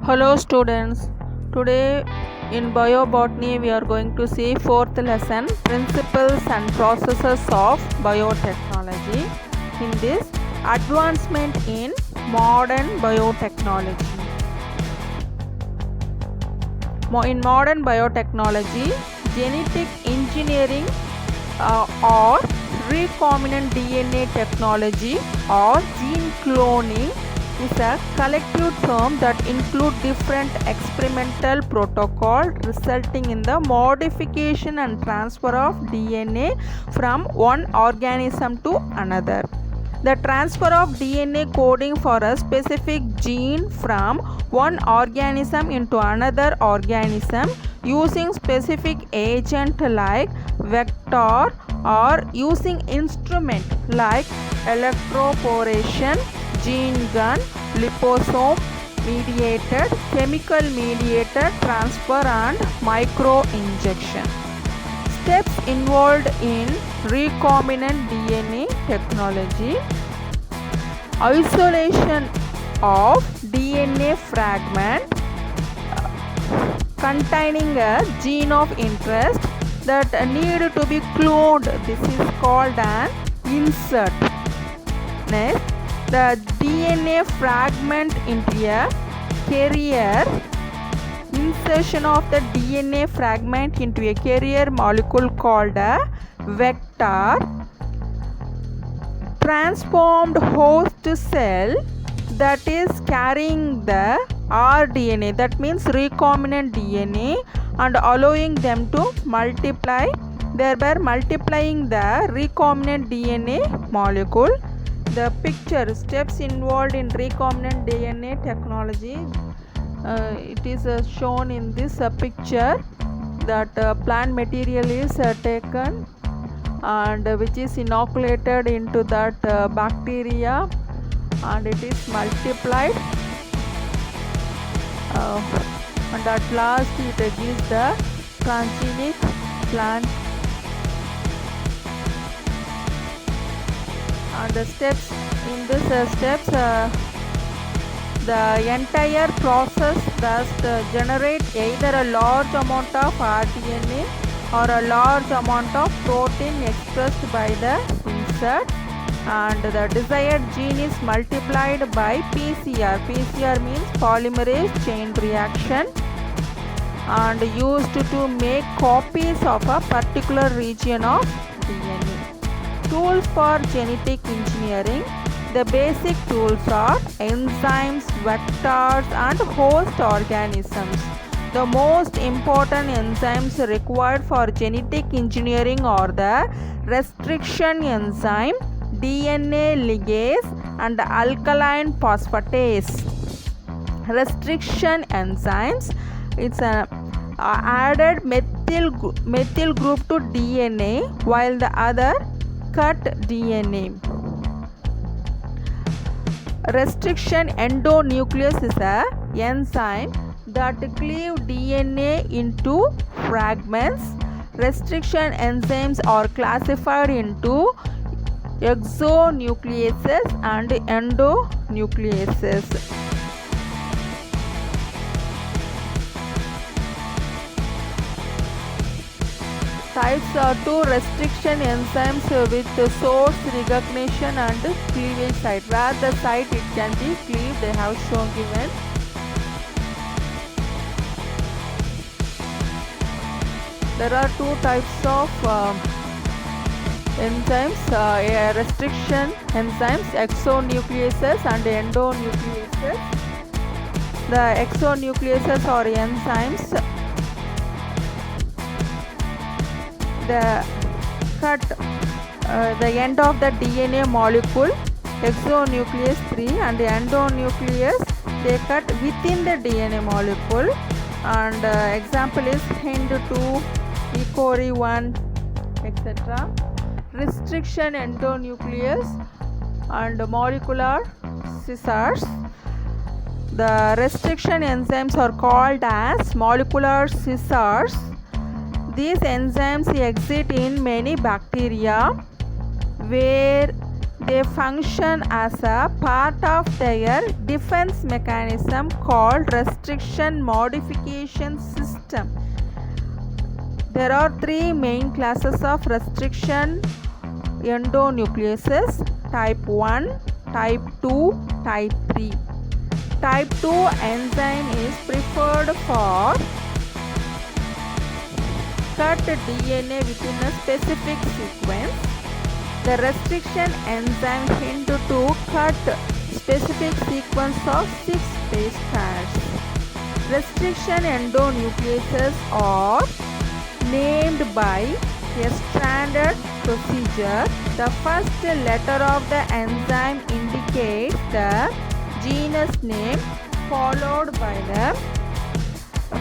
Hello students, today in biobotany we are going to see fourth lesson, principles and processes of biotechnology. In this, advancement in modern biotechnology. In modern biotechnology, genetic engineering or recombinant DNA technology or gene cloning is a collective term that includes different experimental protocols resulting in the modification and transfer of DNA from one organism to another. The transfer of DNA coding for a specific gene from one organism into another organism using specific agent like vector or using instrument like electroporation, gene gun, liposome mediated, chemical mediated transfer and micro injection. Steps involved in recombinant DNA technology: isolation of DNA fragment containing a gene of interest that need to be cloned. This is called an insert. Next, the DNA fragment into a carrier. Insertion of the DNA fragment into a carrier molecule called a vector. Transformed host cell that is carrying the rDNA, that means recombinant DNA, and allowing them to multiply, thereby multiplying the recombinant DNA molecule. The picture steps involved in recombinant DNA technology. It is shown in this picture that plant material is taken and which is inoculated into that bacteria, and it is multiplied and at last it gives the transgenic plant. And the steps in this the entire process does generate either a large amount of rDNA or a large amount of protein expressed by the insert, and the desired gene is multiplied by PCR. PCR means polymerase chain reaction, and used to make copies of a particular region of DNA. Tools for genetic engineering. The basic tools are enzymes, vectors, and host organisms. The most important enzymes required for genetic engineering are the restriction enzyme, DNA ligase, and alkaline phosphatase. Restriction enzymes, it's an added methyl group to DNA, while the other cut DNA. Restriction endonuclease is a enzyme that cleave DNA into fragments. Restriction enzymes are classified into exonucleases and endonucleases. Types are two restriction enzymes with source recognition and cleavage site. Where the site it can be cleaved, they have shown given. There are two types of enzymes, restriction enzymes, exonucleases and endonucleases. The exonucleases are enzymes that cut the end of the DNA molecule, exonuclease 3, and the endonuclease they cut within the DNA molecule. And example is HIND2, E. coli 1, etc. Restriction endonuclease and molecular scissors. The restriction enzymes are called as molecular scissors. These enzymes exist in many bacteria where They function as a part of their defense mechanism called restriction modification system. There are three main classes of restriction endonucleases: type 1, type 2, type 3. Type 2 enzyme is preferred for cut DNA within a specific sequence. The restriction enzyme hint to cut specific sequence of 6 base pairs. Restriction endonucleases are named by a standard procedure. The first letter of the enzyme indicates the genus name, followed by the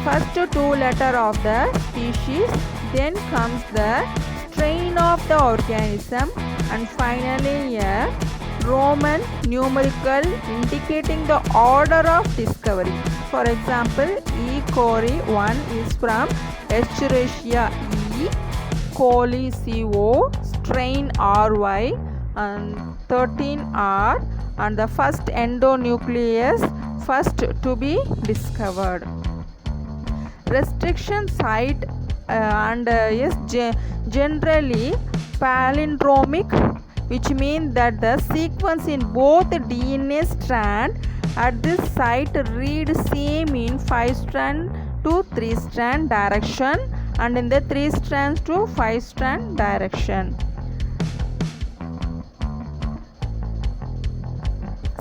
first two letters of the species, then comes the strain of the organism, and finally a Roman numeral indicating the order of discovery. For example, E. coli 1 is from Escherichia E. coli CO, strain RY and 13R, and the first endonuclease first to be discovered. Restriction site is generally palindromic, which means that the sequence in both DNA strand at this site read same in 5 strand to 3 strand direction and in the 3 strands to 5 strand direction.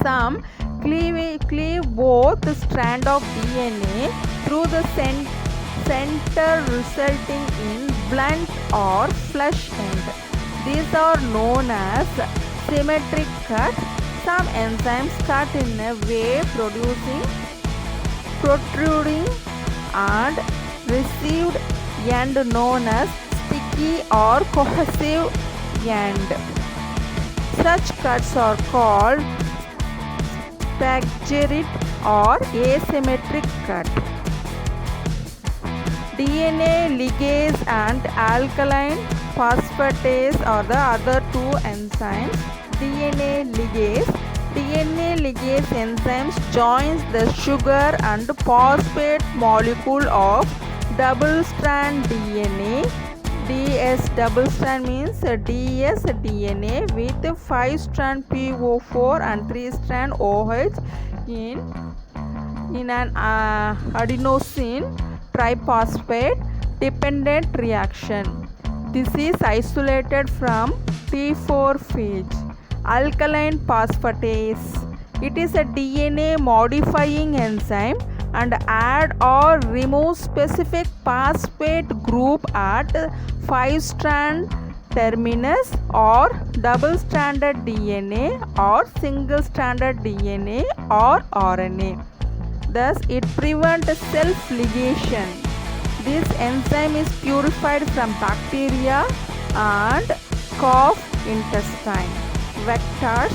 Some cleave both strand of DNA through the center, resulting in blunt or flush end. These are known as symmetric cut. Some enzymes cut in a way producing protruding and received end known as sticky or cohesive end. Such cuts are called staggered or asymmetric cut. DNA ligase and alkaline phosphatase are the other two enzymes. DNA ligase enzymes joins the sugar and phosphate molecule of double strand DNA. DS double strand means DS DNA with 5 strand PO4 and 3 strand OH in an adenosine triphosphate dependent reaction. This is isolated from T4 phase. Alkaline phosphatase. It is a DNA modifying enzyme and add or remove specific phosphate group at 5 strand terminus or double stranded DNA or single stranded DNA or RNA. Thus, it prevents self-ligation. This enzyme is purified from bacteria and calf intestine. Vectors.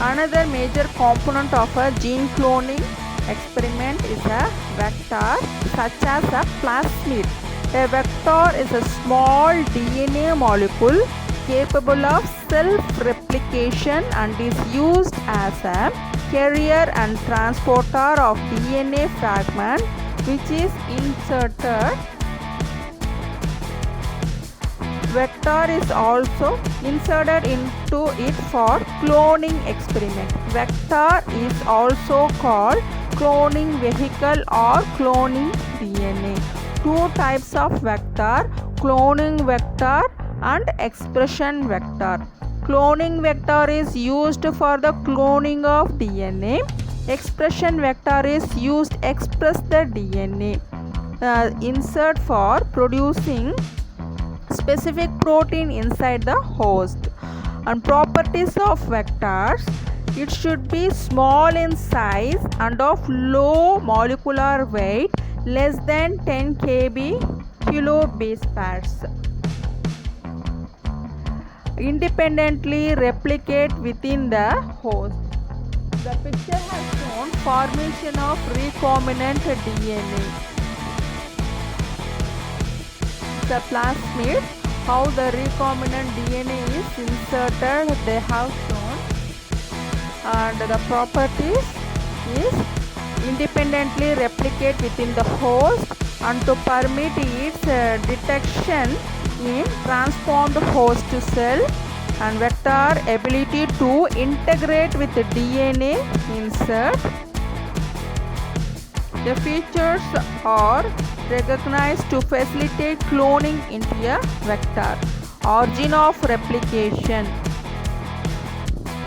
Another major component of a gene cloning experiment is a vector, such as a plasmid. A vector is a small DNA molecule capable of self-replication and is used as a carrier and transporter of DNA fragment which is inserted. Vector is also inserted into it for cloning experiment. Vector is also called cloning vehicle or cloning DNA. Two types of vector: cloning vector and expression vector. Cloning vector is used for the cloning of DNA. Expression vector is used to express the DNA. Insert for producing specific protein inside the host. And properties of vectors: it should be small in size and of low molecular weight, less than 10 kilo base pairs. Independently replicate within the host. The picture has shown formation of recombinant DNA. The plasmid how the recombinant DNA is inserted they have shown, and the properties is independently replicate within the host and to permit its detection in transformed host cell, and vector ability to integrate with the DNA insert. The features are recognized to facilitate cloning into a vector, origin of replication,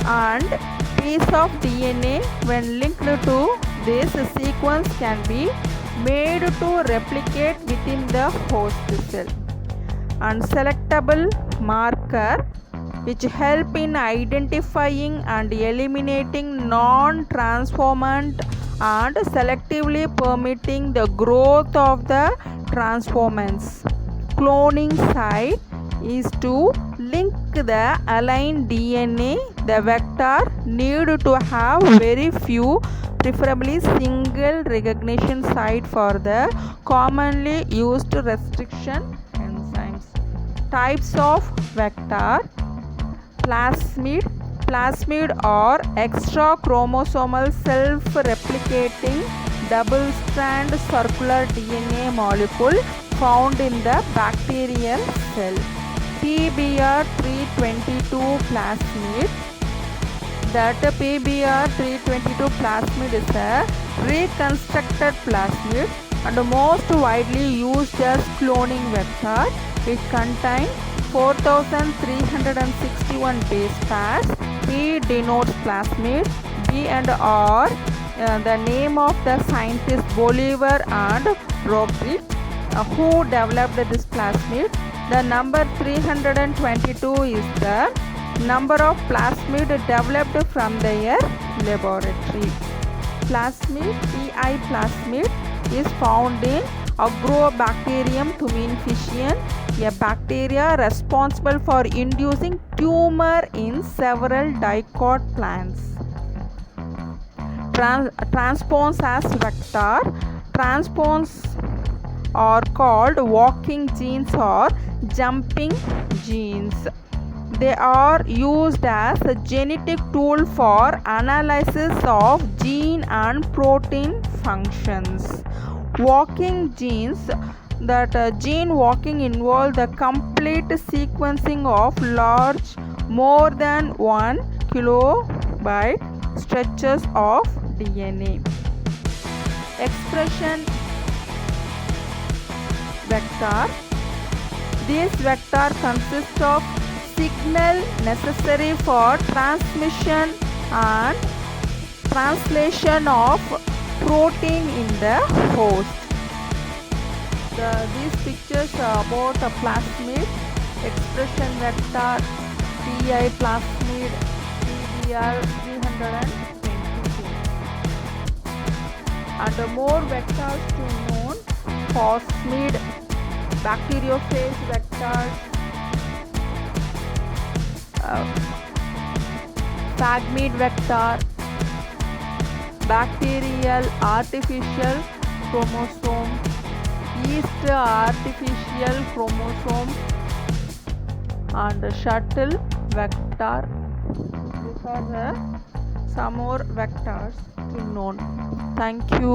and piece of DNA when linked to this sequence can be made to replicate within the host cell, and selectable marker which help in identifying and eliminating non-transformant and selectively permitting the growth of the transformants. Cloning site is to link the aligned DNA. The vector need to have very few, preferably single recognition site for the commonly used restriction enzymes. Types of vector: plasmid. Plasmid are extra chromosomal self-replicating double-strand circular DNA molecule found in the bacterial cell. PBr322 plasmid. That PBr322 plasmid is a reconstructed plasmid and most widely used as cloning vector. It contains 4361 base pairs. P denotes plasmid. B and R, the name of the scientists Bolivar and Robrick, who developed this plasmid. The number 322 is the number of plasmid developed from their laboratory. Plasmid, PI plasmid, is found in Agrobacterium thuringiensis, a bacteria responsible for inducing tumor in several dicot plants. Transpons as vector. Transpons are called walking genes or jumping genes. They are used as a genetic tool for analysis of gene and protein functions. Walking genes, that gene walking involve the complete sequencing of large, more than 1 kilobyte stretches of DNA. Expression vector. This vector consists of signal necessary for transmission and translation of protein in the host. These pictures are about a plasmid, expression vector, PI plasmid, PBr322. And more vectors to known: plasmid, bacteriophage vectors, phagmid vector, bacterial artificial chromosome, yeast artificial chromosome, and shuttle vector. These are some more vectors to known. Thank you.